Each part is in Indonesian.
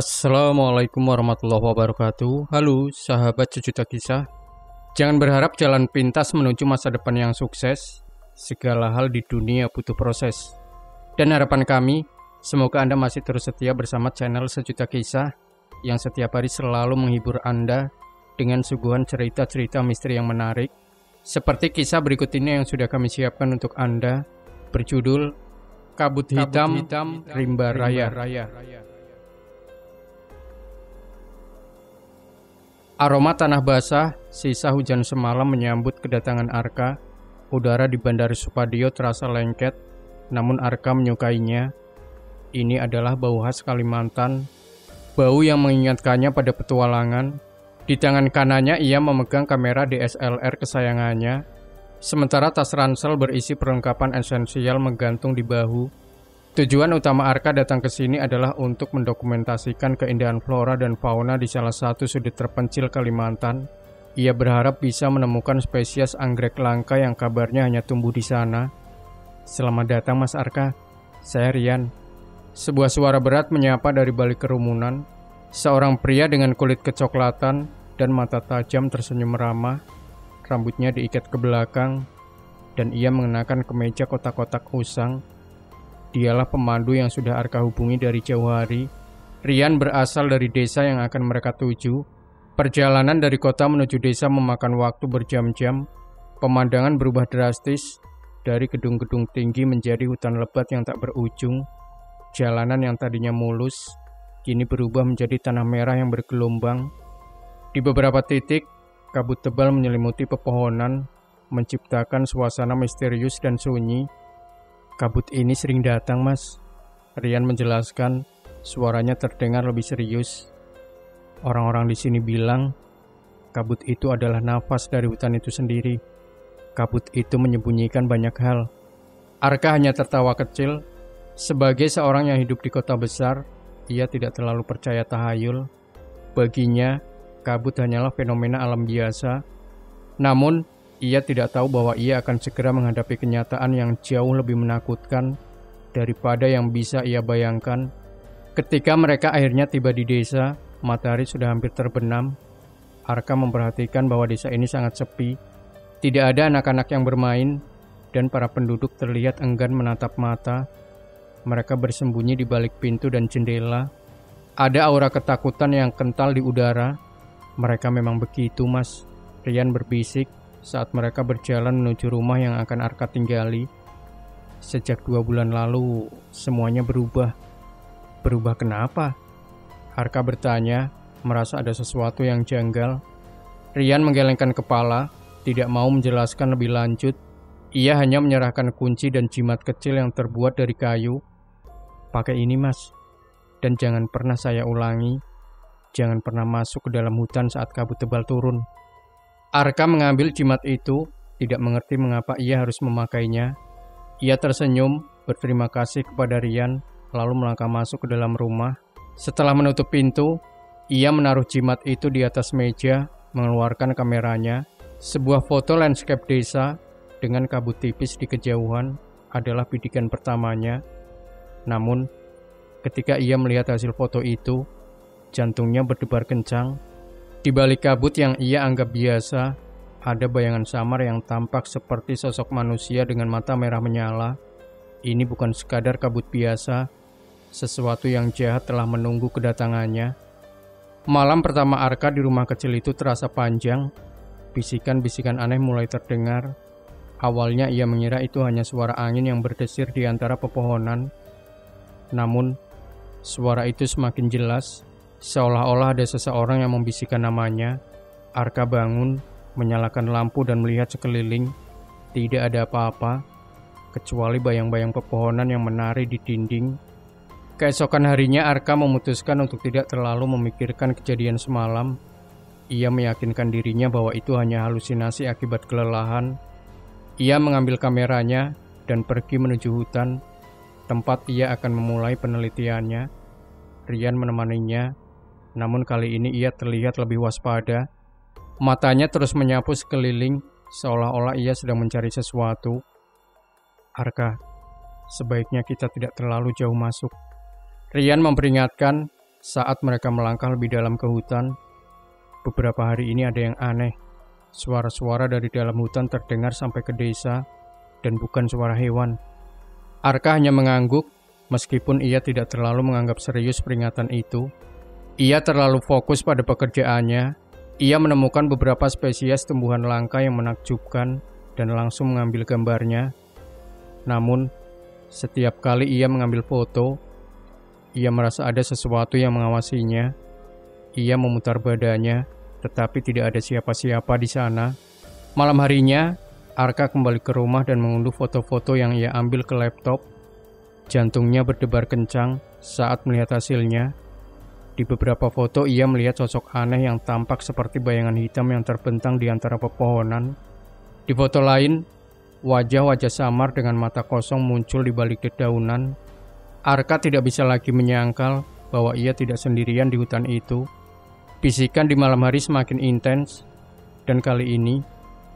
Assalamualaikum warahmatullahi wabarakatuh. Halo sahabat Sejuta Kisah. Jangan berharap jalan pintas menuju masa depan yang sukses. Segala hal di dunia butuh proses. Dan harapan kami, semoga Anda masih terus setia bersama channel Sejuta Kisah yang setiap hari selalu menghibur Anda dengan suguhan cerita-cerita misteri yang menarik. Seperti kisah berikut ini yang sudah kami siapkan untuk Anda, berjudul Kabut Hitam Rimba Raya. Aroma tanah basah, sisa hujan semalam menyambut kedatangan Arka. Udara di Bandara Supadio terasa lengket, namun Arka menyukainya. Ini adalah bau khas Kalimantan, bau yang mengingatkannya pada petualangan. Di tangan kanannya ia memegang kamera DSLR kesayangannya, sementara tas ransel berisi perlengkapan esensial menggantung di bahu. Tujuan utama Arka datang ke sini adalah untuk mendokumentasikan keindahan flora dan fauna di salah satu sudut terpencil Kalimantan. Ia berharap bisa menemukan spesies anggrek langka yang kabarnya hanya tumbuh di sana. Selamat datang Mas Arka, saya Rian. Sebuah suara berat menyapa dari balik kerumunan. Seorang pria dengan kulit kecoklatan dan mata tajam tersenyum ramah. Rambutnya diikat ke belakang dan ia mengenakan kemeja kotak-kotak usang. Dialah pemandu yang sudah Arka hubungi dari jauh hari. Rian berasal dari desa yang akan mereka tuju. Perjalanan dari kota menuju desa memakan waktu berjam-jam. Pemandangan berubah drastis, dari gedung-gedung tinggi menjadi hutan lebat yang tak berujung. Jalanan yang tadinya mulus, kini berubah menjadi tanah merah yang bergelombang. Di beberapa titik, kabut tebal menyelimuti pepohonan, menciptakan suasana misterius dan sunyi. Kabut ini sering datang, Mas. Rian menjelaskan, suaranya terdengar lebih serius. Orang-orang di sini bilang, kabut itu adalah nafas dari hutan itu sendiri. Kabut itu menyembunyikan banyak hal. Arka hanya tertawa kecil. Sebagai seorang yang hidup di kota besar, ia tidak terlalu percaya tahayul. Baginya, kabut hanyalah fenomena alam biasa. Namun, ia tidak tahu bahwa ia akan segera menghadapi kenyataan yang jauh lebih menakutkan daripada yang bisa ia bayangkan. Ketika mereka akhirnya tiba di desa, matahari sudah hampir terbenam. Arka memperhatikan bahwa desa ini sangat sepi. Tidak ada anak-anak yang bermain, dan para penduduk terlihat enggan menatap mata. Mereka bersembunyi di balik pintu dan jendela. Ada aura ketakutan yang kental di udara. Mereka memang begitu, Mas, Rian berbisik saat mereka berjalan menuju rumah yang akan Arka tinggali. Sejak 2 bulan lalu, semuanya berubah. Berubah kenapa? Arka bertanya, merasa ada sesuatu yang janggal. Rian menggelengkan kepala, tidak mau menjelaskan lebih lanjut. Ia hanya menyerahkan kunci dan jimat kecil yang terbuat dari kayu. Pakai ini, Mas. Dan jangan pernah saya ulangi. Jangan pernah masuk ke dalam hutan saat kabut tebal turun. Arka mengambil jimat itu, tidak mengerti mengapa ia harus memakainya. Ia tersenyum, berterima kasih kepada Rian, lalu melangkah masuk ke dalam rumah. Setelah menutup pintu, ia menaruh jimat itu di atas meja, mengeluarkan kameranya. Sebuah foto landscape desa dengan kabut tipis di kejauhan adalah bidikan pertamanya. Namun, ketika ia melihat hasil foto itu, jantungnya berdebar kencang. Di balik kabut yang ia anggap biasa, ada bayangan samar yang tampak seperti sosok manusia dengan mata merah menyala. Ini bukan sekadar kabut biasa, sesuatu yang jahat telah menunggu kedatangannya. Malam pertama Arka di rumah kecil itu terasa panjang. Bisikan-bisikan aneh mulai terdengar. Awalnya ia mengira itu hanya suara angin yang berdesir di antara pepohonan. Namun, suara itu semakin jelas. Seolah-olah ada seseorang yang membisikkan namanya. Arka bangun, menyalakan lampu dan melihat sekeliling. Tidak ada apa-apa, kecuali bayang-bayang pepohonan yang menari di dinding. Keesokan harinya Arka memutuskan untuk tidak terlalu memikirkan kejadian semalam. Ia meyakinkan dirinya bahwa itu hanya halusinasi akibat kelelahan. Ia mengambil kameranya dan pergi menuju hutan, tempat ia akan memulai penelitiannya. Rian menemaninya. Namun kali ini ia terlihat lebih waspada. Matanya terus menyapu sekeliling, seolah-olah ia sedang mencari sesuatu. Arka, sebaiknya kita tidak terlalu jauh masuk. Rian memperingatkan, Saat mereka melangkah lebih dalam ke hutan, beberapa hari ini ada yang aneh. Suara-suara dari dalam hutan terdengar sampai ke desa dan bukan suara hewan. Arka hanya mengangguk meskipun ia tidak terlalu menganggap serius peringatan itu. Ia terlalu fokus pada pekerjaannya. Ia menemukan beberapa spesies tumbuhan langka yang menakjubkan dan langsung mengambil gambarnya. Namun, setiap kali ia mengambil foto, ia merasa ada sesuatu yang mengawasinya. Ia memutar badannya, tetapi tidak ada siapa-siapa di sana. Malam harinya, Arka kembali ke rumah dan mengunduh foto-foto yang ia ambil ke laptop. Jantungnya berdebar kencang saat melihat hasilnya. Di beberapa foto ia melihat sosok aneh yang tampak seperti bayangan hitam yang terbentang di antara pepohonan. Di foto lain, wajah-wajah samar dengan mata kosong muncul di balik dedaunan. Arka tidak bisa lagi menyangkal bahwa ia tidak sendirian di hutan itu. Bisikan di malam hari semakin intens, dan kali ini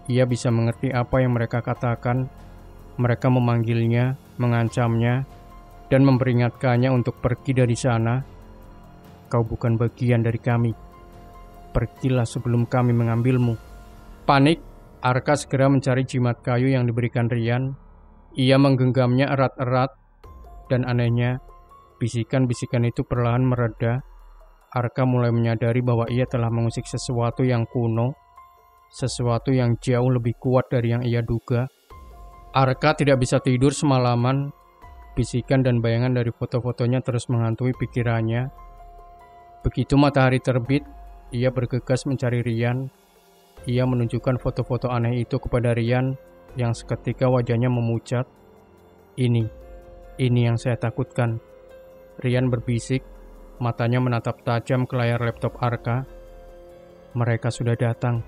ia bisa mengerti apa yang mereka katakan. Mereka memanggilnya, mengancamnya, dan memperingatkannya untuk pergi dari sana. Kau bukan bagian dari kami. Pergilah sebelum kami mengambilmu. Panik, Arka segera mencari jimat kayu yang diberikan Rian. Ia menggenggamnya erat-erat, dan anehnya, bisikan-bisikan itu perlahan mereda. Arka mulai menyadari bahwa ia telah mengusik sesuatu yang kuno, sesuatu yang jauh lebih kuat dari yang ia duga. Arka tidak bisa tidur semalaman. Bisikan dan bayangan dari foto-fotonya terus menghantui pikirannya. Begitu matahari terbit, ia bergegas mencari Rian. Ia menunjukkan foto-foto aneh itu kepada Rian yang seketika wajahnya memucat. Ini yang saya takutkan. Rian berbisik, matanya menatap tajam ke layar laptop Arka. Mereka sudah datang.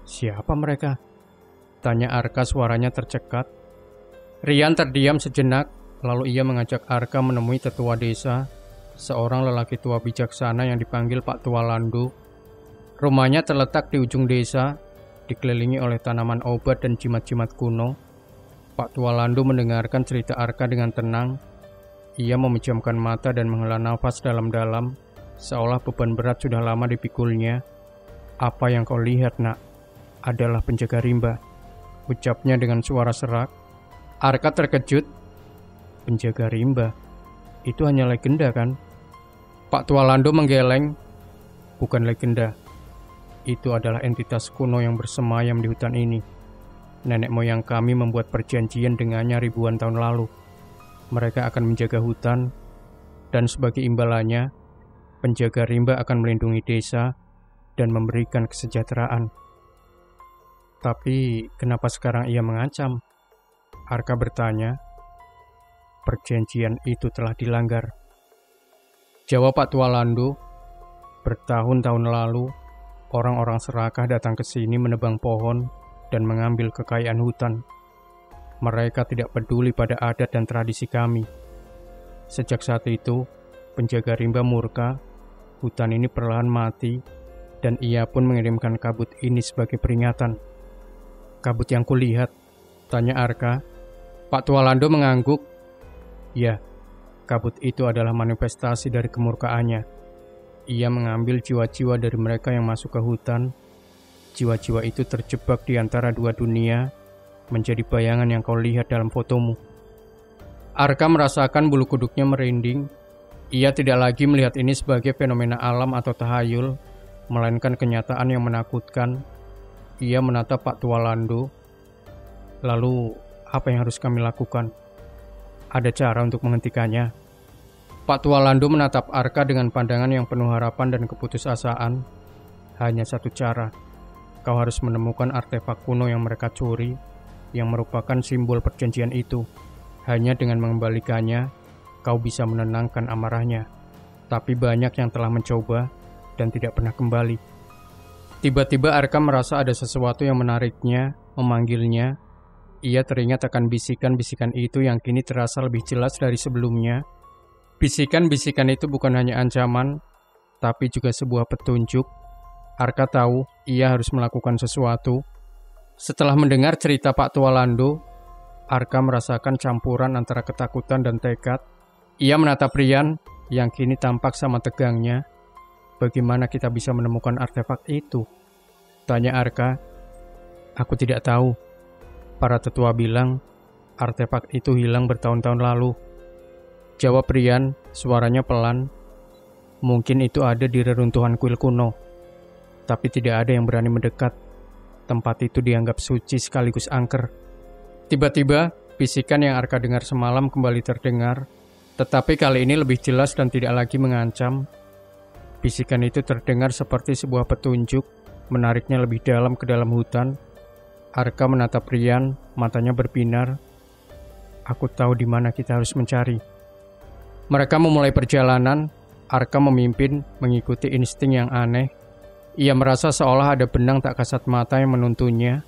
Siapa mereka? Tanya Arka, suaranya tercekat. Rian terdiam sejenak, lalu ia mengajak Arka menemui tetua desa, seorang lelaki tua bijaksana yang dipanggil Pak Tua Landu. Rumahnya terletak di ujung desa, dikelilingi oleh tanaman obat dan jimat-jimat kuno. Pak Tua Landu mendengarkan cerita Arka dengan tenang. Ia memejamkan mata dan menghela nafas dalam-dalam, seolah beban berat sudah lama dipikulnya. Apa yang kau lihat, nak? Adalah penjaga rimba, ucapnya dengan suara serak. Arka terkejut. Penjaga rimba? Itu hanya legenda, kan? Pak Tua Landu menggeleng. Bukan legenda. Itu adalah entitas kuno yang bersemayam di hutan ini. Nenek moyang kami membuat perjanjian dengannya ribuan tahun lalu. Mereka akan menjaga hutan, dan sebagai imbalannya, penjaga rimba akan melindungi desa dan memberikan kesejahteraan. Tapi kenapa sekarang ia mengancam? Arka bertanya. Perjanjian itu telah dilanggar. Jawab Pak Tua Landu. Bertahun-tahun lalu, orang-orang serakah datang ke sini menebang pohon dan mengambil kekayaan hutan. Mereka tidak peduli pada adat dan tradisi kami. Sejak saat itu, penjaga rimba murka, hutan ini perlahan mati, dan ia pun mengirimkan kabut ini sebagai peringatan. Kabut yang kulihat? Tanya Arka. Pak Tua Landu mengangguk. Ya, kabut itu adalah manifestasi dari kemurkaannya. Ia mengambil jiwa-jiwa dari mereka yang masuk ke hutan. Jiwa-jiwa itu terjebak di antara dua dunia, menjadi bayangan yang kau lihat dalam fotomu. Arka merasakan bulu kuduknya merinding. Ia tidak lagi melihat ini sebagai fenomena alam atau tahayul, melainkan kenyataan yang menakutkan. Ia menatap Pak Tua Landu. Lalu, apa yang harus kami lakukan? Ada cara untuk menghentikannya? Pak Tua Landu menatap Arka dengan pandangan yang penuh harapan dan keputusasaan. Hanya satu cara. Kau harus menemukan artefak kuno yang mereka curi, yang merupakan simbol perjanjian itu. Hanya dengan mengembalikannya, kau bisa menenangkan amarahnya. Tapi banyak yang telah mencoba dan tidak pernah kembali. Tiba-tiba Arka merasa ada sesuatu yang menariknya, memanggilnya. Ia teringat akan bisikan-bisikan itu yang kini terasa lebih jelas dari sebelumnya. Bisikan-bisikan itu bukan hanya ancaman, tapi juga sebuah petunjuk. Arka tahu ia harus melakukan sesuatu. Setelah mendengar cerita Pak Tua Landu, Arka merasakan campuran antara ketakutan dan tekad. Ia menatap Rian. yang kini tampak sama tegangnya. Bagaimana kita bisa menemukan artefak itu? Tanya Arka. Aku tidak tahu. Para tetua bilang artefak itu hilang bertahun-tahun lalu. Jawab Rian, suaranya pelan. Mungkin itu ada di reruntuhan kuil kuno. Tapi tidak ada yang berani mendekat. Tempat itu dianggap suci sekaligus angker. Tiba-tiba, bisikan yang Arka dengar semalam kembali terdengar. Tetapi kali ini lebih jelas dan tidak lagi mengancam. Bisikan itu terdengar seperti sebuah petunjuk, menariknya lebih dalam ke dalam hutan. Arka menatap Rian, matanya berbinar. Aku tahu di mana kita harus mencari. Mereka memulai perjalanan. Arka memimpin, mengikuti insting yang aneh. Ia merasa seolah ada benang tak kasat mata yang menuntunnya.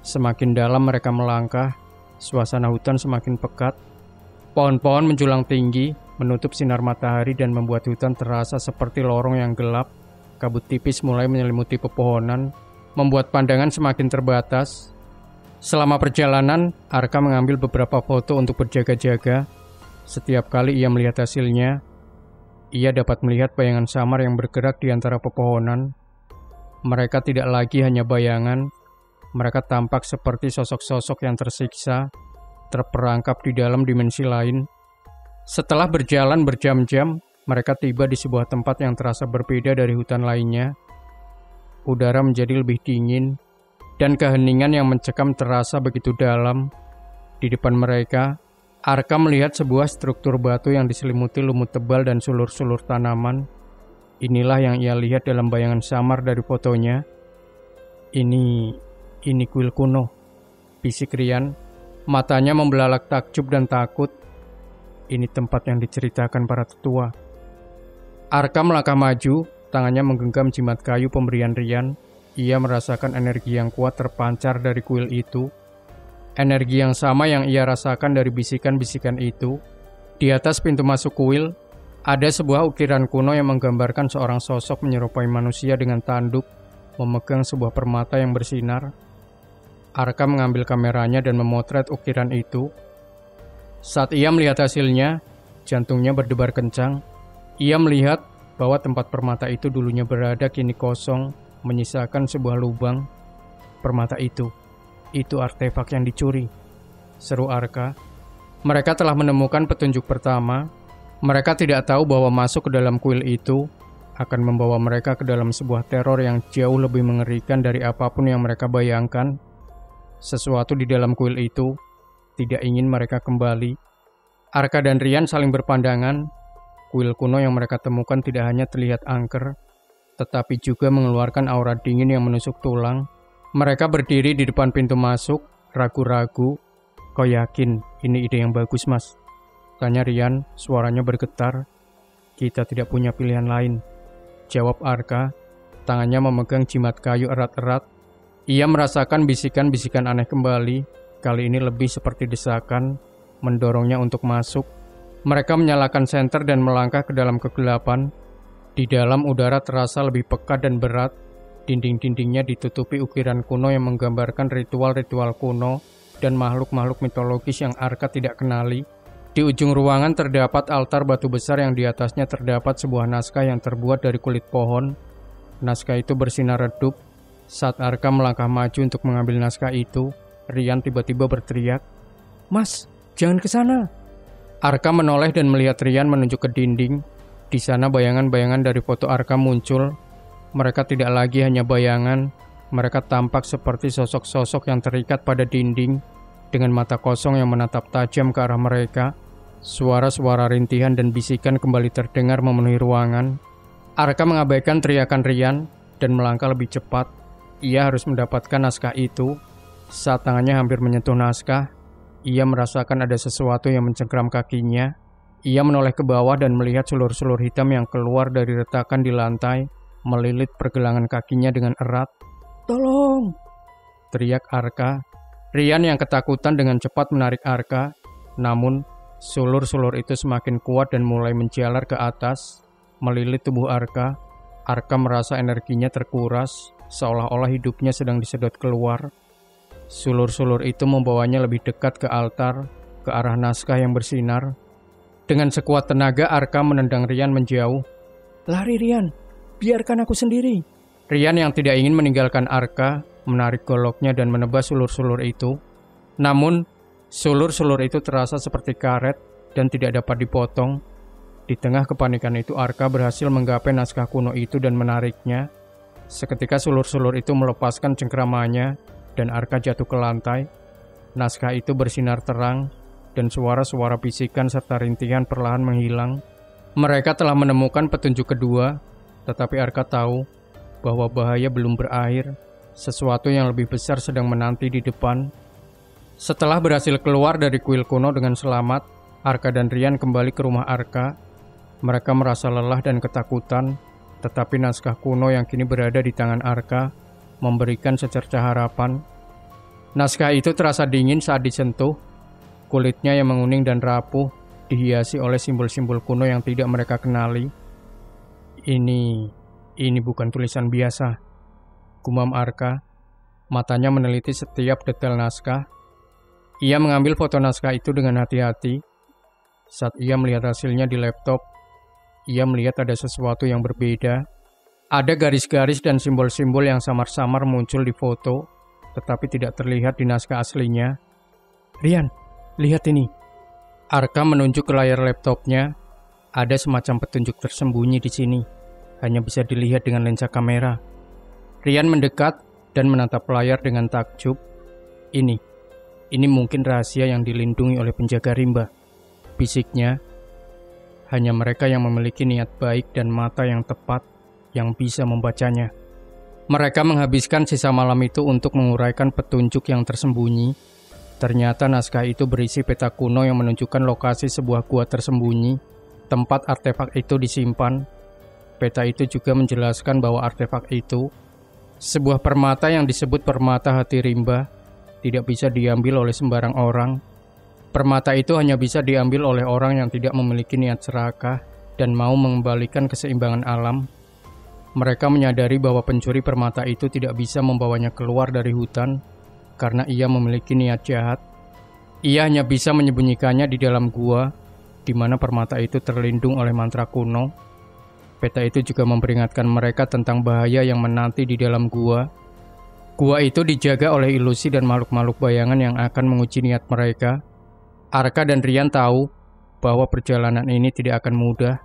Semakin dalam mereka melangkah, suasana hutan semakin pekat. Pohon-pohon menjulang tinggi, menutup sinar matahari dan membuat hutan terasa seperti lorong yang gelap. Kabut tipis mulai menyelimuti pepohonan, membuat pandangan semakin terbatas. Selama perjalanan, Arka mengambil beberapa foto untuk berjaga-jaga. Setiap kali ia melihat hasilnya, ia dapat melihat bayangan samar yang bergerak di antara pepohonan. Mereka tidak lagi hanya bayangan, mereka tampak seperti sosok-sosok yang tersiksa, terperangkap di dalam dimensi lain. Setelah berjalan berjam-jam, mereka tiba di sebuah tempat yang terasa berbeda dari hutan lainnya. Udara menjadi lebih dingin, dan keheningan yang mencekam terasa begitu dalam. Di depan mereka, Arka melihat sebuah struktur batu yang diselimuti lumut tebal dan sulur-sulur tanaman. Inilah yang ia lihat dalam bayangan samar dari fotonya. Ini kuil kuno, bisik Rian. Matanya membelalak takjub dan takut. Ini tempat yang diceritakan para tetua. Arka melangkah maju, tangannya menggenggam jimat kayu pemberian Rian. Ia merasakan energi yang kuat terpancar dari kuil itu. Energi yang sama yang ia rasakan dari bisikan-bisikan itu. Di atas pintu masuk kuil, ada sebuah ukiran kuno yang menggambarkan seorang sosok menyerupai manusia dengan tanduk, memegang sebuah permata yang bersinar. Arka mengambil kameranya dan memotret ukiran itu. Saat ia melihat hasilnya, jantungnya berdebar kencang. Ia melihat bahwa tempat permata itu dulunya berada kini kosong, menyisakan sebuah lubang. Permata itu artefak yang dicuri, seru Arka. Mereka telah menemukan petunjuk pertama. Mereka tidak tahu bahwa masuk ke dalam kuil itu akan membawa mereka ke dalam sebuah teror yang jauh lebih mengerikan dari apapun yang mereka bayangkan. Sesuatu di dalam kuil itu tidak ingin mereka kembali. Arka dan Rian saling berpandangan. Kuil kuno yang mereka temukan tidak hanya terlihat angker, tetapi juga mengeluarkan aura dingin yang menusuk tulang. Mereka berdiri di depan pintu masuk, ragu-ragu. Kau yakin ini ide yang bagus, Mas? Tanya Rian, suaranya bergetar. Kita tidak punya pilihan lain, jawab Arka, tangannya memegang jimat kayu erat-erat. Ia merasakan bisikan-bisikan aneh kembali, kali ini lebih seperti desakan, mendorongnya untuk masuk. Mereka menyalakan senter dan melangkah ke dalam kegelapan. Di dalam udara terasa lebih pekat dan berat. Dinding-dindingnya ditutupi ukiran kuno yang menggambarkan ritual-ritual kuno dan makhluk-makhluk mitologis yang Arka tidak kenali. Di ujung ruangan terdapat altar batu besar yang di atasnya terdapat sebuah naskah yang terbuat dari kulit pohon. Naskah itu bersinar redup. Saat Arka melangkah maju untuk mengambil naskah itu, Rian tiba-tiba berteriak, "Mas, jangan ke sana!" Arka menoleh dan melihat Rian menunjuk ke dinding. Di sana bayangan-bayangan dari foto Arka muncul. Mereka tidak lagi hanya bayangan, mereka tampak seperti sosok-sosok yang terikat pada dinding, dengan mata kosong yang menatap tajam ke arah mereka. Suara-suara rintihan dan bisikan kembali terdengar memenuhi ruangan. Arka mengabaikan teriakan Rian dan melangkah lebih cepat. Ia harus mendapatkan naskah itu. Saat tangannya hampir menyentuh naskah, ia merasakan ada sesuatu yang mencengkram kakinya. Ia menoleh ke bawah dan melihat sulur-sulur hitam yang keluar dari retakan di lantai, melilit pergelangan kakinya dengan erat. "Tolong!" teriak Arka. Rian yang ketakutan dengan cepat menarik Arka, namun sulur-sulur itu semakin kuat dan mulai menjalar ke atas, melilit tubuh Arka. Arka merasa energinya terkuras, seolah-olah hidupnya sedang disedot keluar. Sulur-sulur itu membawanya lebih dekat ke altar, ke arah naskah yang bersinar. Dengan sekuat tenaga, Arka menendang Rian menjauh. "Lari Rian, biarkan aku sendiri." Rian yang tidak ingin meninggalkan Arka, menarik goloknya dan menebas sulur-sulur itu. Namun, sulur-sulur itu terasa seperti karet dan tidak dapat dipotong. Di tengah kepanikan itu, Arka berhasil menggapai naskah kuno itu dan menariknya. Seketika sulur-sulur itu melepaskan cengkramannya dan Arka jatuh ke lantai. Naskah itu bersinar terang dan suara-suara bisikan serta rintihan perlahan menghilang. Mereka telah menemukan petunjuk kedua, tetapi Arka tahu bahwa bahaya belum berakhir. Sesuatu yang lebih besar sedang menanti di depan. Setelah berhasil keluar dari kuil kuno dengan selamat, Arka dan Rian kembali ke rumah Arka. Mereka merasa lelah dan ketakutan, tetapi naskah kuno yang kini berada di tangan Arka memberikan secercah harapan. Naskah itu terasa dingin saat disentuh. Kulitnya yang menguning dan rapuh dihiasi oleh simbol-simbol kuno yang tidak mereka kenali. Ini bukan tulisan biasa, gumam Arka. Matanya meneliti setiap detail naskah. Ia mengambil foto naskah itu dengan hati-hati. Saat ia melihat hasilnya di laptop, ia melihat ada sesuatu yang berbeda. Ada garis-garis dan simbol-simbol yang samar-samar muncul di foto, tetapi tidak terlihat di naskah aslinya. "Rian, lihat ini." Arka menunjuk ke layar laptopnya. Ada semacam petunjuk tersembunyi di sini. Hanya bisa dilihat dengan lensa kamera. Rian mendekat dan menatap layar dengan takjub. Ini mungkin rahasia yang dilindungi oleh penjaga rimba, bisiknya. Hanya mereka yang memiliki niat baik dan mata yang tepat yang bisa membacanya. Mereka menghabiskan sisa malam itu untuk menguraikan petunjuk yang tersembunyi. Ternyata naskah itu berisi peta kuno yang menunjukkan lokasi sebuah gua tersembunyi, tempat artefak itu disimpan. Peta itu juga menjelaskan bahwa artefak itu, sebuah permata yang disebut permata hati rimba, tidak bisa diambil oleh sembarang orang. Permata itu hanya bisa diambil oleh orang yang tidak memiliki niat serakah dan mau mengembalikan keseimbangan alam. Mereka menyadari bahwa pencuri permata itu tidak bisa membawanya keluar dari hutan karena ia memiliki niat jahat. Ia hanya bisa menyembunyikannya di dalam gua, di mana permata itu terlindung oleh mantra kuno. Peta itu juga memperingatkan mereka tentang bahaya yang menanti di dalam gua. Gua itu dijaga oleh ilusi dan makhluk-makhluk bayangan yang akan menguji niat mereka. Arka dan Rian tahu bahwa perjalanan ini tidak akan mudah,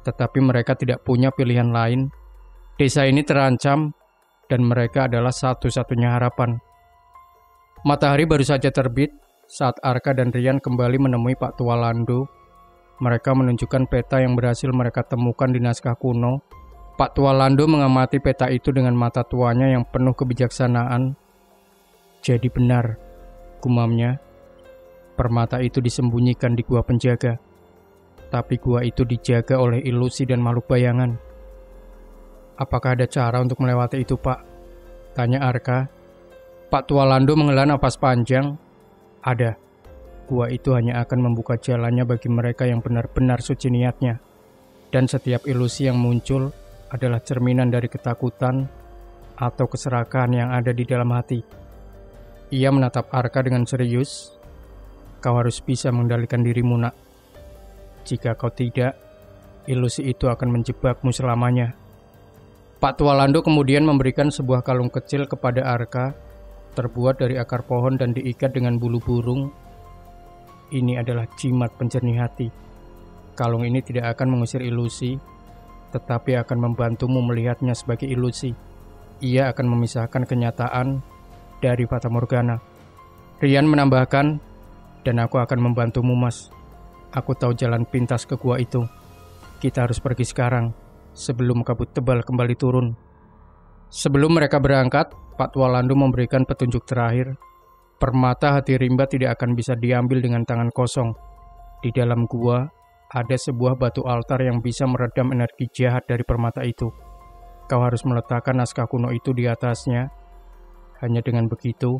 tetapi mereka tidak punya pilihan lain. Desa ini terancam, dan mereka adalah satu-satunya harapan. Matahari baru saja terbit saat Arka dan Rian kembali menemui Pak Tua Lando. Mereka menunjukkan peta yang berhasil mereka temukan di naskah kuno. Pak Tua Lando mengamati peta itu dengan mata tuanya yang penuh kebijaksanaan. "Jadi benar," gumamnya. "Permata itu disembunyikan di gua penjaga. Tapi gua itu dijaga oleh ilusi dan makhluk bayangan." "Apakah ada cara untuk melewati itu, Pak?" tanya Arka. Pak Tua Lando menghela napas panjang. "Ada. Gua itu hanya akan membuka jalannya bagi mereka yang benar-benar suci niatnya. Dan setiap ilusi yang muncul adalah cerminan dari ketakutan atau keserakahan yang ada di dalam hati." Ia menatap Arka dengan serius. "Kau harus bisa mengendalikan dirimu, nak. Jika kau tidak, ilusi itu akan menjebakmu selamanya." Pak Tua Lando kemudian memberikan sebuah kalung kecil kepada Arka, terbuat dari akar pohon dan diikat dengan bulu burung. "Ini adalah jimat penjernih hati. Kalung ini tidak akan mengusir ilusi, tetapi akan membantumu melihatnya sebagai ilusi. Ia akan memisahkan kenyataan dari fata morgana." Rian menambahkan, "Dan aku akan membantumu, Mas. Aku tahu jalan pintas ke gua itu. Kita harus pergi sekarang, sebelum kabut tebal kembali turun." Sebelum mereka berangkat, Pak Tua Lando memberikan petunjuk terakhir. Permata hati rimba tidak akan bisa diambil dengan tangan kosong. Di dalam gua, ada sebuah batu altar yang bisa meredam energi jahat dari permata itu. Kau harus meletakkan naskah kuno itu di atasnya. Hanya dengan begitu,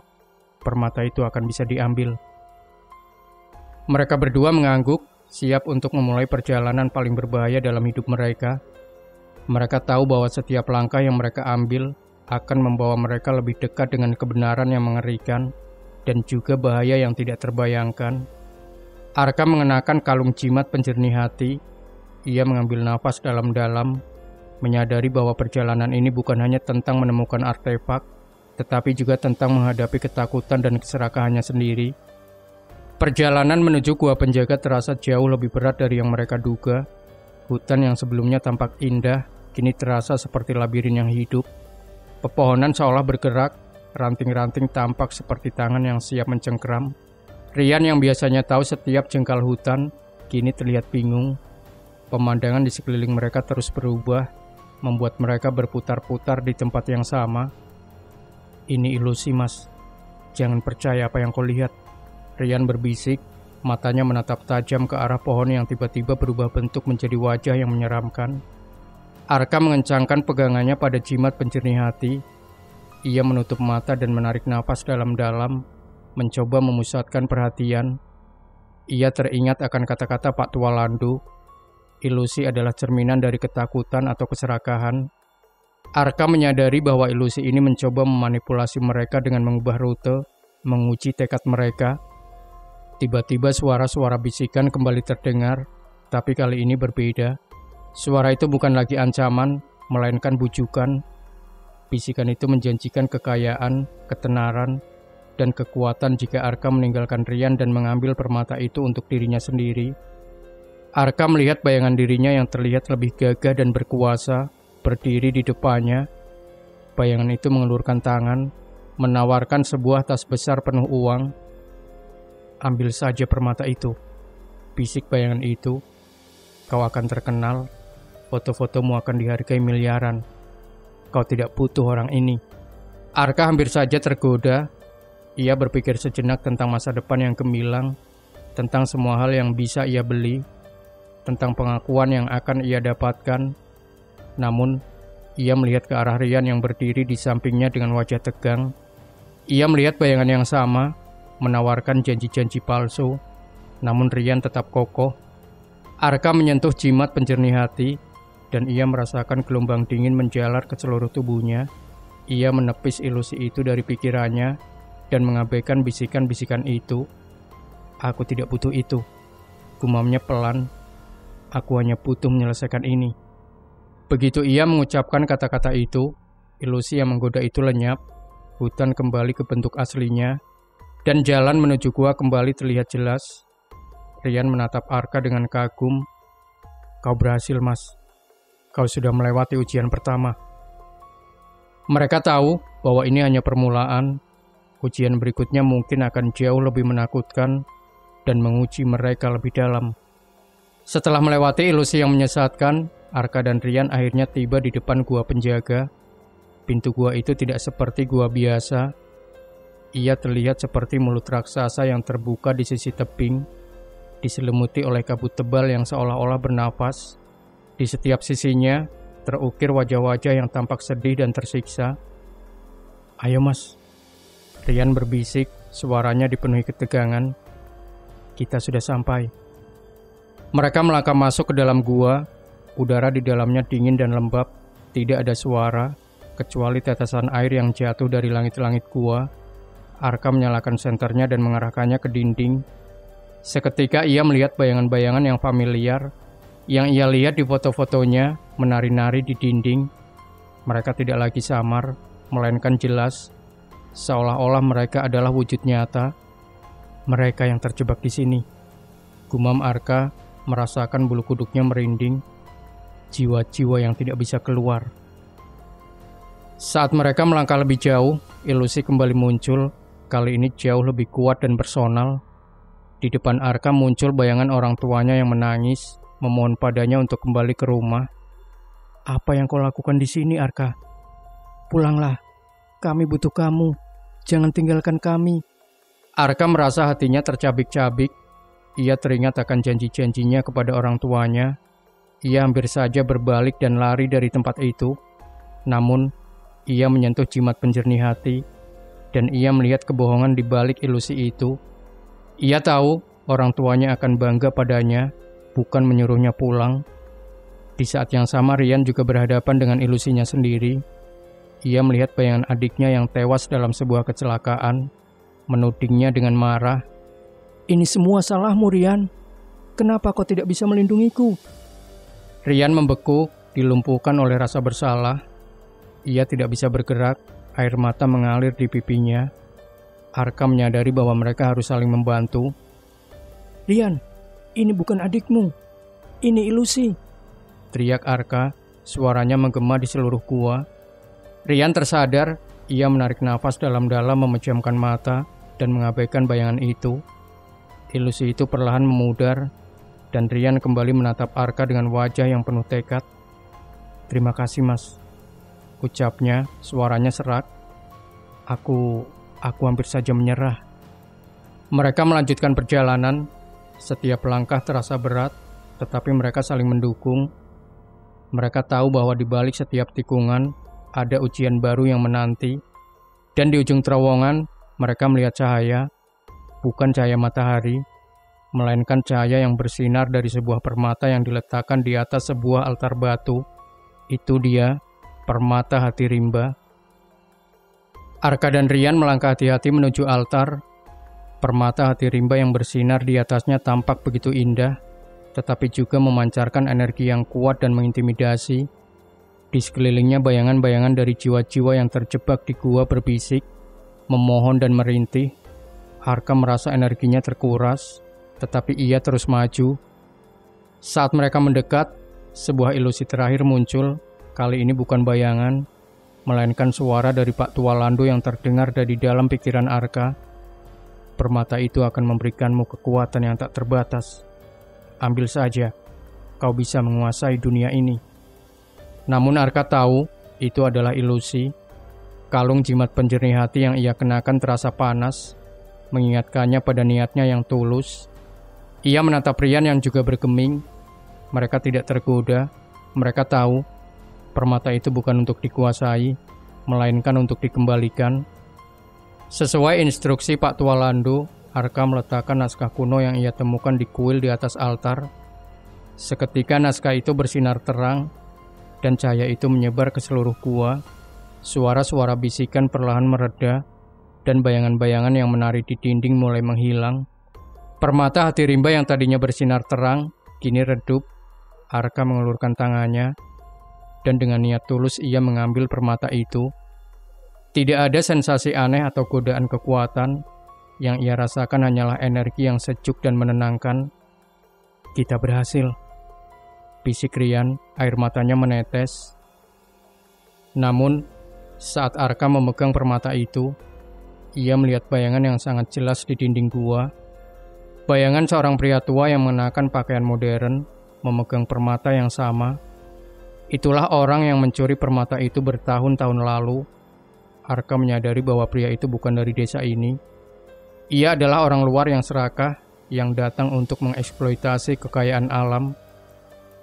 permata itu akan bisa diambil. Mereka berdua mengangguk, siap untuk memulai perjalanan paling berbahaya dalam hidup mereka. Mereka tahu bahwa setiap langkah yang mereka ambil akan membawa mereka lebih dekat dengan kebenaran yang mengerikan dan juga bahaya yang tidak terbayangkan. Arka mengenakan kalung jimat penjernih hati. Ia mengambil nafas dalam-dalam, menyadari bahwa perjalanan ini bukan hanya tentang menemukan artefak, tetapi juga tentang menghadapi ketakutan dan keserakahannya sendiri. Perjalanan menuju gua penjaga terasa jauh lebih berat dari yang mereka duga. Hutan yang sebelumnya tampak indah, kini terasa seperti labirin yang hidup. Pepohonan seolah bergerak, ranting-ranting tampak seperti tangan yang siap mencengkeram. Rian yang biasanya tahu setiap jengkal hutan, kini terlihat bingung. Pemandangan di sekeliling mereka terus berubah, membuat mereka berputar-putar di tempat yang sama. Ini ilusi, Mas. Jangan percaya apa yang kau lihat. Rian berbisik, matanya menatap tajam ke arah pohon yang tiba-tiba berubah bentuk menjadi wajah yang menyeramkan. Arka mengencangkan pegangannya pada jimat penjernih hati. Ia menutup mata dan menarik napas dalam-dalam, mencoba memusatkan perhatian. Ia teringat akan kata-kata Pak Tua Landu. Ilusi adalah cerminan dari ketakutan atau keserakahan. Arka menyadari bahwa ilusi ini mencoba memanipulasi mereka dengan mengubah rute, menguji tekad mereka. Tiba-tiba suara-suara bisikan kembali terdengar, tapi kali ini berbeda. Suara itu bukan lagi ancaman, melainkan bujukan. Bisikan itu menjanjikan kekayaan, ketenaran, dan kekuatan jika Arka meninggalkan Rian dan mengambil permata itu untuk dirinya sendiri. Arka melihat bayangan dirinya yang terlihat lebih gagah dan berkuasa, berdiri di depannya. Bayangan itu mengelurkan tangan, menawarkan sebuah tas besar penuh uang. Ambil saja permata itu, bisik bayangan itu. Kau akan terkenal, foto-fotomu akan dihargai miliaran. Kau tidak butuh orang ini. Arka hampir saja tergoda. Ia berpikir sejenak tentang masa depan yang gemilang, tentang semua hal yang bisa ia beli, tentang pengakuan yang akan ia dapatkan. Namun, ia melihat ke arah Rian yang berdiri di sampingnya dengan wajah tegang. Ia melihat bayangan yang sama, menawarkan janji-janji palsu, namun Rian tetap kokoh. Arka menyentuh jimat penjernih hati, dan ia merasakan gelombang dingin menjalar ke seluruh tubuhnya. Ia menepis ilusi itu dari pikirannya, dan mengabaikan bisikan-bisikan itu. Aku tidak butuh itu, gumamnya pelan. Aku hanya butuh menyelesaikan ini. Begitu ia mengucapkan kata-kata itu, ilusi yang menggoda itu lenyap. Hutan kembali ke bentuk aslinya, dan jalan menuju gua kembali terlihat jelas. Rian menatap Arka dengan kagum. Kau berhasil, Mas. Kau sudah melewati ujian pertama. Mereka tahu bahwa ini hanya permulaan. Ujian berikutnya mungkin akan jauh lebih menakutkan dan menguji mereka lebih dalam. Setelah melewati ilusi yang menyesatkan, Arka dan Rian akhirnya tiba di depan gua penjaga. Pintu gua itu tidak seperti gua biasa. Ia terlihat seperti mulut raksasa yang terbuka di sisi tebing, diselimuti oleh kabut tebal yang seolah-olah bernafas. Di setiap sisinya, terukir wajah-wajah yang tampak sedih dan tersiksa. Ayo, Mas. Rian berbisik, suaranya dipenuhi ketegangan. Kita sudah sampai. Mereka melangkah masuk ke dalam gua. Udara di dalamnya dingin dan lembab. Tidak ada suara, kecuali tetesan air yang jatuh dari langit-langit gua. Arka menyalakan senternya dan mengarahkannya ke dinding. Seketika ia melihat bayangan-bayangan yang familiar, yang ia lihat di foto-fotonya, menari-nari di dinding. Mereka tidak lagi samar, melainkan jelas. Seolah-olah mereka adalah wujud nyata. Mereka yang terjebak di sini. Gumam Arka, merasakan bulu kuduknya merinding. Jiwa-jiwa yang tidak bisa keluar. Saat mereka melangkah lebih jauh, ilusi kembali muncul. Kali ini jauh lebih kuat dan personal. Di depan Arka muncul bayangan orang tuanya yang menangis, memohon padanya untuk kembali ke rumah. Apa yang kau lakukan di sini, Arka? Pulanglah. Kami butuh kamu. Jangan tinggalkan kami. Arka merasa hatinya tercabik-cabik. Ia teringat akan janji-janjinya kepada orang tuanya. Ia hampir saja berbalik dan lari dari tempat itu. Namun, ia menyentuh jimat penjernih hati, dan ia melihat kebohongan di balik ilusi itu. Ia tahu orang tuanya akan bangga padanya, bukan menyuruhnya pulang. Di saat yang sama, Rian juga berhadapan dengan ilusinya sendiri. Ia melihat bayangan adiknya yang tewas dalam sebuah kecelakaan, menudingnya dengan marah. Ini semua salahmu, Rian. Kenapa kau tidak bisa melindungiku? Rian membeku, dilumpuhkan oleh rasa bersalah. Ia tidak bisa bergerak, air mata mengalir di pipinya. Arka menyadari bahwa mereka harus saling membantu. Rian, ini bukan adikmu. Ini ilusi, teriak Arka. Suaranya menggema di seluruh gua. Rian tersadar, ia menarik nafas dalam-dalam, memejamkan mata dan mengabaikan bayangan itu. Ilusi itu perlahan memudar, dan Rian kembali menatap Arka dengan wajah yang penuh tekad. Terima kasih, Mas, ucapnya, suaranya serak. Aku hampir saja menyerah. Mereka melanjutkan perjalanan. Setiap langkah terasa berat, tetapi mereka saling mendukung. Mereka tahu bahwa di balik setiap tikungan ada ujian baru yang menanti. Dan di ujung terowongan, mereka melihat cahaya, bukan cahaya matahari, melainkan cahaya yang bersinar dari sebuah permata yang diletakkan di atas sebuah altar batu. Itu dia, permata hati rimba. Arka dan Rian melangkah hati-hati menuju altar. Permata hati rimba yang bersinar di atasnya tampak begitu indah, tetapi juga memancarkan energi yang kuat dan mengintimidasi. Di sekelilingnya bayangan-bayangan dari jiwa-jiwa yang terjebak di gua berbisik, memohon dan merintih. Arka merasa energinya terkuras, tetapi ia terus maju. Saat mereka mendekat, sebuah ilusi terakhir muncul. Kali ini bukan bayangan, melainkan suara dari Pak Tua Lando yang terdengar dari dalam pikiran Arka. Permata itu akan memberikanmu kekuatan yang tak terbatas. Ambil saja, kau bisa menguasai dunia ini. Namun Arka tahu, itu adalah ilusi. Kalung jimat penjernih hati yang ia kenakan terasa panas, mengingatkannya pada niatnya yang tulus. Ia menatap Rian yang juga bergeming. Mereka tidak tergoda. Mereka tahu, permata itu bukan untuk dikuasai, melainkan untuk dikembalikan. Sesuai instruksi Pak Tua Lando, Arka meletakkan naskah kuno yang ia temukan di kuil di atas altar. Seketika naskah itu bersinar terang, dan cahaya itu menyebar ke seluruh gua. Suara-suara bisikan perlahan mereda, dan bayangan-bayangan yang menari di dinding mulai menghilang. Permata hati rimba yang tadinya bersinar terang, kini redup. Arka mengulurkan tangannya, dan dengan niat tulus ia mengambil permata itu. Tidak ada sensasi aneh atau godaan kekuatan. Yang ia rasakan hanyalah energi yang sejuk dan menenangkan. Kita berhasil, bisik Rian, air matanya menetes. Namun, saat Arka memegang permata itu, ia melihat bayangan yang sangat jelas di dinding gua. Bayangan seorang pria tua yang mengenakan pakaian modern, memegang permata yang sama. Itulah orang yang mencuri permata itu bertahun-tahun lalu. Arka menyadari bahwa pria itu bukan dari desa ini. Ia adalah orang luar yang serakah, yang datang untuk mengeksploitasi kekayaan alam.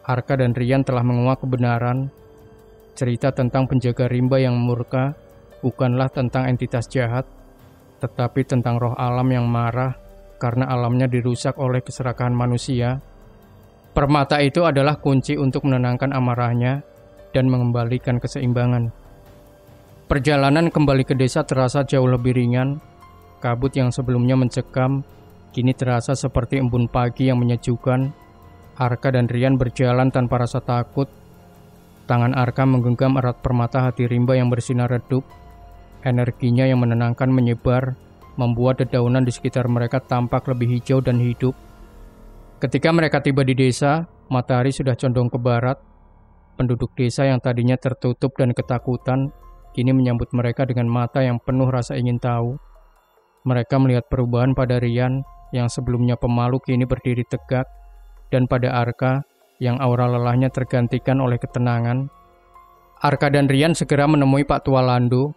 Arka dan Rian telah menguak kebenaran. Cerita tentang penjaga rimba yang murka bukanlah tentang entitas jahat, tetapi tentang roh alam yang marah karena alamnya dirusak oleh keserakahan manusia. Permata itu adalah kunci untuk menenangkan amarahnya dan mengembalikan keseimbangan. Perjalanan kembali ke desa terasa jauh lebih ringan. Kabut yang sebelumnya mencekam, kini terasa seperti embun pagi yang menyejukkan. Arka dan Rian berjalan tanpa rasa takut. Tangan Arka menggenggam erat permata hati rimba yang bersinar redup. Energinya yang menenangkan menyebar, membuat dedaunan di sekitar mereka tampak lebih hijau dan hidup. Ketika mereka tiba di desa, matahari sudah condong ke barat. Penduduk desa yang tadinya tertutup dan ketakutan, kini menyambut mereka dengan mata yang penuh rasa ingin tahu. Mereka melihat perubahan pada Rian yang sebelumnya pemalu kini berdiri tegak, dan pada Arka yang aura lelahnya tergantikan oleh ketenangan. Arka dan Rian segera menemui Pak Tua Lando.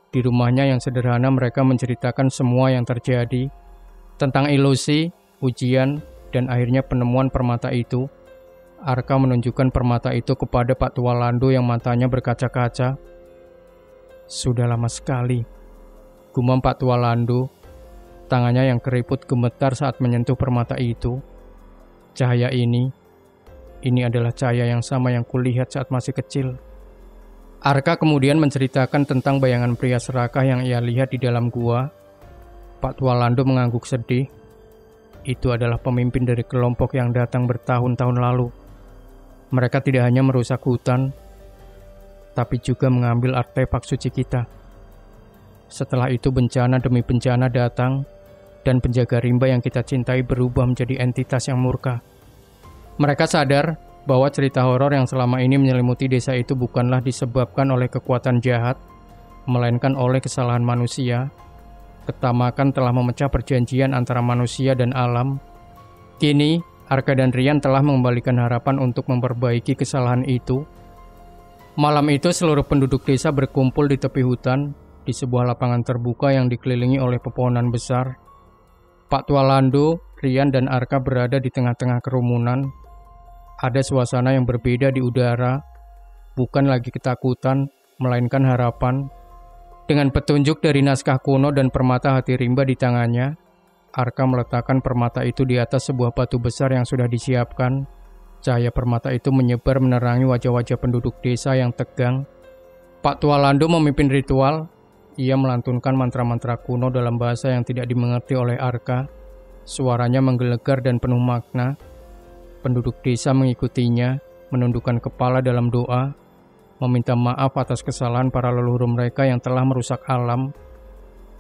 Di rumahnya yang sederhana mereka menceritakan semua yang terjadi, tentang ilusi, ujian, dan akhirnya penemuan permata itu. Arka menunjukkan permata itu kepada Pak Tua Lando yang matanya berkaca-kaca. Sudah lama sekali, gumam Pak Tua Lando. Tangannya yang keriput gemetar saat menyentuh permata itu. Cahaya ini adalah cahaya yang sama yang kulihat saat masih kecil. Arka kemudian menceritakan tentang bayangan pria serakah yang ia lihat di dalam gua. Pak Tua Lando mengangguk sedih. Itu adalah pemimpin dari kelompok yang datang bertahun-tahun lalu. Mereka tidak hanya merusak hutan, tapi juga mengambil artefak suci kita. Setelah itu bencana demi bencana datang, dan penjaga rimba yang kita cintai berubah menjadi entitas yang murka. Mereka sadar bahwa cerita horor yang selama ini menyelimuti desa itu bukanlah disebabkan oleh kekuatan jahat, melainkan oleh kesalahan manusia. Ketamakan telah memecah perjanjian antara manusia dan alam. Kini, Arka dan Rian telah mengembalikan harapan untuk memperbaiki kesalahan itu. Malam itu seluruh penduduk desa berkumpul di tepi hutan, di sebuah lapangan terbuka yang dikelilingi oleh pepohonan besar. Pak Tua Lando, Rian dan Arka berada di tengah-tengah kerumunan. Ada suasana yang berbeda di udara, bukan lagi ketakutan, melainkan harapan. Dengan petunjuk dari naskah kuno dan permata hati rimba di tangannya, Arka meletakkan permata itu di atas sebuah batu besar yang sudah disiapkan. Cahaya permata itu menyebar menerangi wajah-wajah penduduk desa yang tegang. Pak Tua Lando memimpin ritual. Ia melantunkan mantra-mantra kuno dalam bahasa yang tidak dimengerti oleh Arka. Suaranya menggelegar dan penuh makna. Penduduk desa mengikutinya, menundukkan kepala dalam doa, meminta maaf atas kesalahan para leluhur mereka yang telah merusak alam.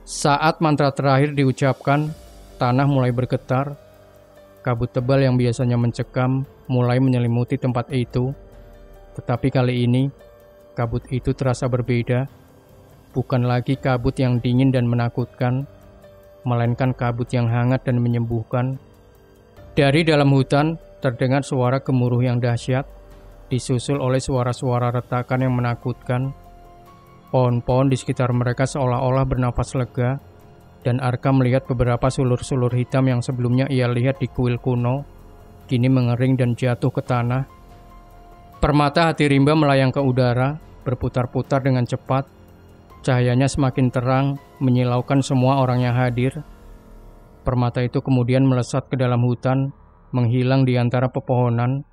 Saat mantra terakhir diucapkan, tanah mulai bergetar. Kabut tebal yang biasanya mencekam mulai menyelimuti tempat itu. Tetapi kali ini, kabut itu terasa berbeda. Bukan lagi kabut yang dingin dan menakutkan, melainkan kabut yang hangat dan menyembuhkan. Dari dalam hutan, terdengar suara gemuruh yang dahsyat, disusul oleh suara-suara retakan yang menakutkan. Pohon-pohon di sekitar mereka seolah-olah bernafas lega, dan Arka melihat beberapa sulur-sulur hitam yang sebelumnya ia lihat di kuil kuno, kini mengering dan jatuh ke tanah. Permata hati rimba melayang ke udara, berputar-putar dengan cepat. Cahayanya semakin terang, menyilaukan semua orang yang hadir. Permata itu kemudian melesat ke dalam hutan, menghilang di antara pepohonan.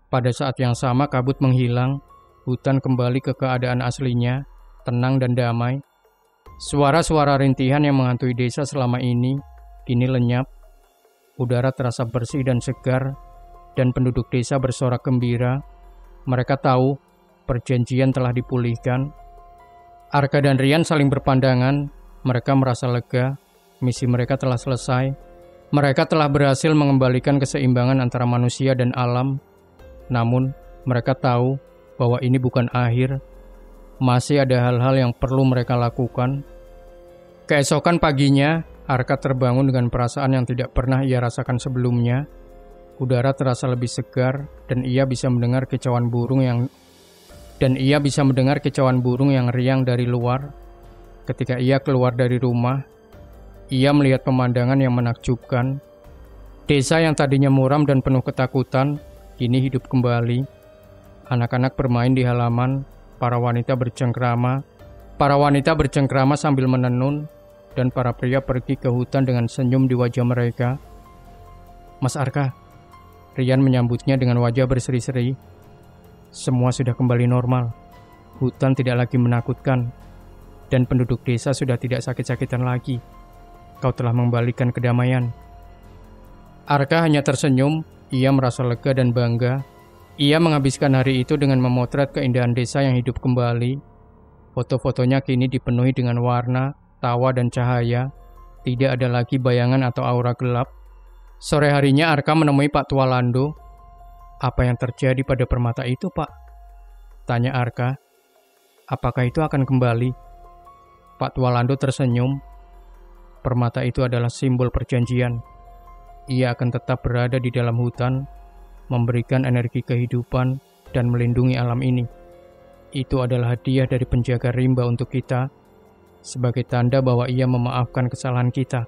Pada saat yang sama kabut menghilang, hutan kembali ke keadaan aslinya, tenang dan damai. Suara-suara rintihan yang menghantui desa selama ini, kini lenyap. Udara terasa bersih dan segar, dan penduduk desa bersorak gembira. Mereka tahu, perjanjian telah dipulihkan. Arka dan Rian saling berpandangan, mereka merasa lega, misi mereka telah selesai. Mereka telah berhasil mengembalikan keseimbangan antara manusia dan alam. Namun, mereka tahu bahwa ini bukan akhir. Masih ada hal-hal yang perlu mereka lakukan. Keesokan paginya, Arka terbangun dengan perasaan yang tidak pernah ia rasakan sebelumnya. Udara terasa lebih segar, dan ia bisa mendengar kicauan burung yang riang dari luar. Ketika ia keluar dari rumah, ia melihat pemandangan yang menakjubkan. Desa yang tadinya muram dan penuh ketakutan, kini hidup kembali. Anak-anak bermain di halaman, para wanita bercengkrama sambil menenun, dan para pria pergi ke hutan dengan senyum di wajah mereka. Mas Arka, Rian menyambutnya dengan wajah berseri-seri. Semua sudah kembali normal. Hutan tidak lagi menakutkan, dan penduduk desa sudah tidak sakit-sakitan lagi. Kau telah mengembalikan kedamaian. Arka hanya tersenyum, ia merasa lega dan bangga. Ia menghabiskan hari itu dengan memotret keindahan desa yang hidup kembali. Foto-fotonya kini dipenuhi dengan warna, tawa dan cahaya. Tidak ada lagi bayangan atau aura gelap. Sore harinya Arka menemui Pak Tua Lando. Apa yang terjadi pada permata itu, Pak? Tanya Arka. Apakah itu akan kembali? Pak Tua Lando tersenyum. Permata itu adalah simbol perjanjian. Ia akan tetap berada di dalam hutan, memberikan energi kehidupan, dan melindungi alam ini. Itu adalah hadiah dari penjaga rimba untuk kita, sebagai tanda bahwa ia memaafkan kesalahan kita.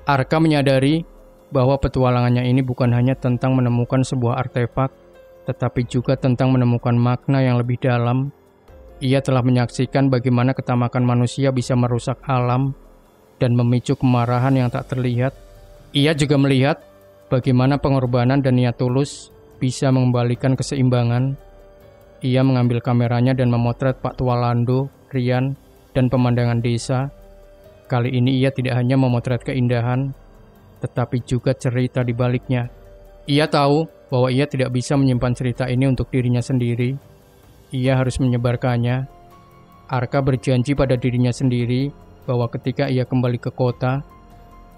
Arka menyadari bahwa petualangannya ini bukan hanya tentang menemukan sebuah artefak, tetapi juga tentang menemukan makna yang lebih dalam. Ia telah menyaksikan bagaimana ketamakan manusia bisa merusak alam dan memicu kemarahan yang tak terlihat. Ia juga melihat bagaimana pengorbanan dan niat tulus bisa mengembalikan keseimbangan. Ia mengambil kameranya dan memotret Pak Tua Lando, Rian, dan pemandangan desa. Kali ini ia tidak hanya memotret keindahan, tetapi juga cerita di baliknya. Ia tahu bahwa ia tidak bisa menyimpan cerita ini untuk dirinya sendiri. Ia harus menyebarkannya. Arka berjanji pada dirinya sendiri bahwa ketika ia kembali ke kota,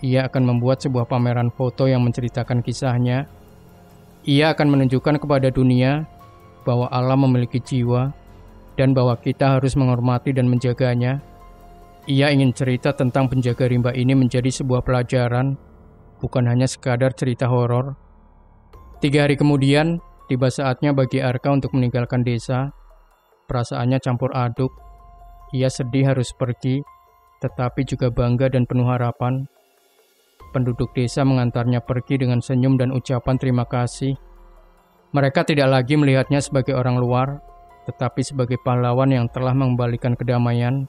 ia akan membuat sebuah pameran foto yang menceritakan kisahnya. Ia akan menunjukkan kepada dunia bahwa alam memiliki jiwa dan bahwa kita harus menghormati dan menjaganya. Ia ingin cerita tentang penjaga rimba ini menjadi sebuah pelajaran, bukan hanya sekadar cerita horor. 3 hari kemudian, tiba saatnya bagi Arka untuk meninggalkan desa. Perasaannya campur aduk. Ia sedih harus pergi, tetapi juga bangga dan penuh harapan. Penduduk desa mengantarnya pergi dengan senyum dan ucapan terima kasih. Mereka tidak lagi melihatnya sebagai orang luar, tetapi sebagai pahlawan yang telah mengembalikan kedamaian.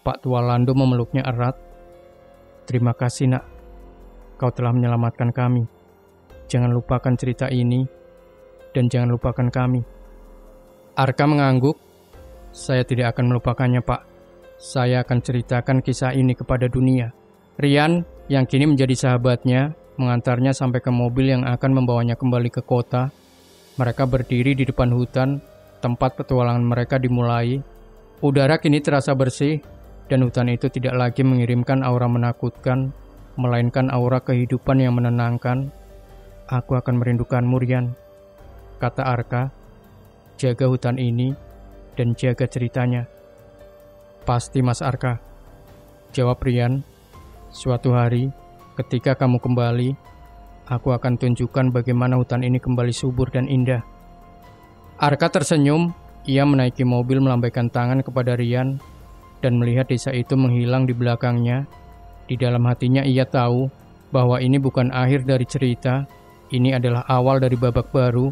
Pak Tua Lando memeluknya erat. "Terima kasih, Nak. Kau telah menyelamatkan kami. Jangan lupakan cerita ini, dan jangan lupakan kami." Arka mengangguk. "Saya tidak akan melupakannya, Pak. Saya akan ceritakan kisah ini kepada dunia." Rian, yang kini menjadi sahabatnya, mengantarnya sampai ke mobil yang akan membawanya kembali ke kota. Mereka berdiri di depan hutan, tempat petualangan mereka dimulai. Udara kini terasa bersih, dan hutan itu tidak lagi mengirimkan aura menakutkan, melainkan aura kehidupan yang menenangkan. "Aku akan merindukanmu, Rian," kata Arka. "Jaga hutan ini, dan jaga ceritanya." "Pasti, Mas Arka," jawab Rian. "Suatu hari, ketika kamu kembali, aku akan tunjukkan bagaimana hutan ini kembali subur dan indah." Arka tersenyum. Ia menaiki mobil melambaikan tangan kepada Rian dan melihat desa itu menghilang di belakangnya. Di dalam hatinya ia tahu bahwa ini bukan akhir dari cerita, ini adalah awal dari babak baru.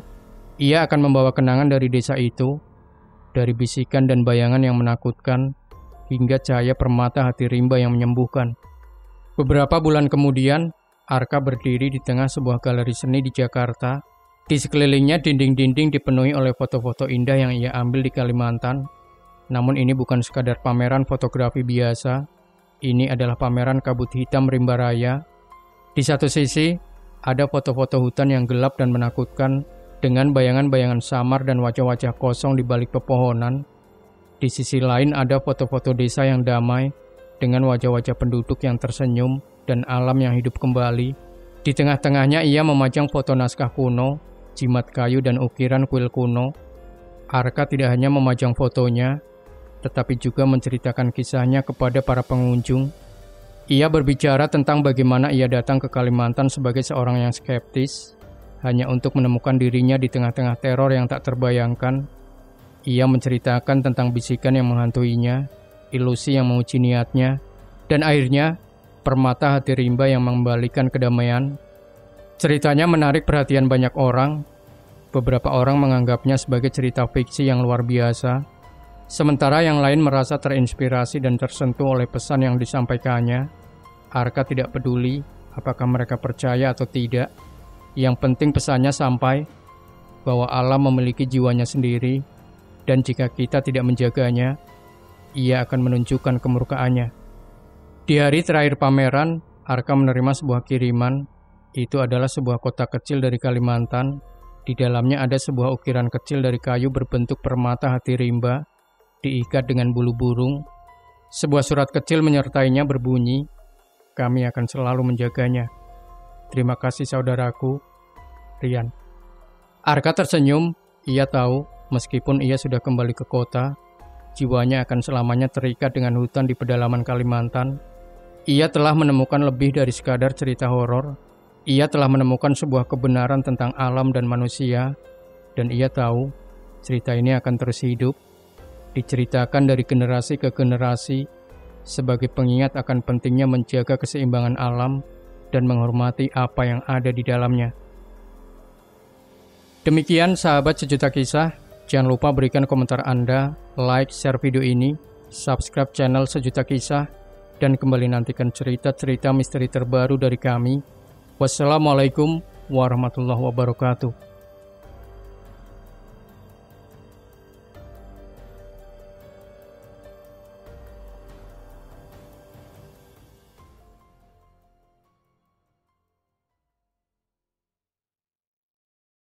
Ia akan membawa kenangan dari desa itu, dari bisikan dan bayangan yang menakutkan, hingga cahaya permata hati rimba yang menyembuhkan. Beberapa bulan kemudian, Arka berdiri di tengah sebuah galeri seni di Jakarta. Di sekelilingnya dinding-dinding dipenuhi oleh foto-foto indah yang ia ambil di Kalimantan. Namun ini bukan sekadar pameran fotografi biasa. Ini adalah pameran kabut hitam rimba raya. Di satu sisi, ada foto-foto hutan yang gelap dan menakutkan, dengan bayangan-bayangan samar dan wajah-wajah kosong di balik pepohonan. Di sisi lain ada foto-foto desa yang damai, dengan wajah-wajah penduduk yang tersenyum dan alam yang hidup kembali. Di tengah-tengahnya ia memajang foto naskah kuno, jimat kayu dan ukiran kuil kuno. Arka tidak hanya memajang fotonya, tetapi juga menceritakan kisahnya kepada para pengunjung. Ia berbicara tentang bagaimana ia datang ke Kalimantan sebagai seorang yang skeptis, hanya untuk menemukan dirinya di tengah-tengah teror yang tak terbayangkan. Ia menceritakan tentang bisikan yang menghantuinya, ilusi yang menguji niatnya, dan akhirnya permata hati rimba yang mengembalikan kedamaian. Ceritanya menarik perhatian banyak orang. Beberapa orang menganggapnya sebagai cerita fiksi yang luar biasa, sementara yang lain merasa terinspirasi dan tersentuh oleh pesan yang disampaikannya. Arka tidak peduli apakah mereka percaya atau tidak. Yang penting pesannya sampai, bahwa alam memiliki jiwanya sendiri, dan jika kita tidak menjaganya, ia akan menunjukkan kemurkaannya. Di hari terakhir pameran, Arka menerima sebuah kiriman. Itu adalah sebuah kota kecil dari Kalimantan. Di dalamnya ada sebuah ukiran kecil dari kayu berbentuk permata hati rimba, diikat dengan bulu burung. Sebuah surat kecil menyertainya berbunyi, "Kami akan selalu menjaganya. Terima kasih saudaraku, Rian." Arka tersenyum. Ia tahu, meskipun ia sudah kembali ke kota, jiwanya akan selamanya terikat dengan hutan di pedalaman Kalimantan. Ia telah menemukan lebih dari sekadar cerita horor. Ia telah menemukan sebuah kebenaran tentang alam dan manusia, dan ia tahu cerita ini akan terus hidup, diceritakan dari generasi ke generasi, sebagai pengingat akan pentingnya menjaga keseimbangan alam dan menghormati apa yang ada di dalamnya. Demikian sahabat Sejuta Kisah, jangan lupa berikan komentar Anda, like, share video ini, subscribe channel Sejuta Kisah, dan kembali nantikan cerita-cerita misteri terbaru dari kami. Wassalamualaikum warahmatullahi wabarakatuh.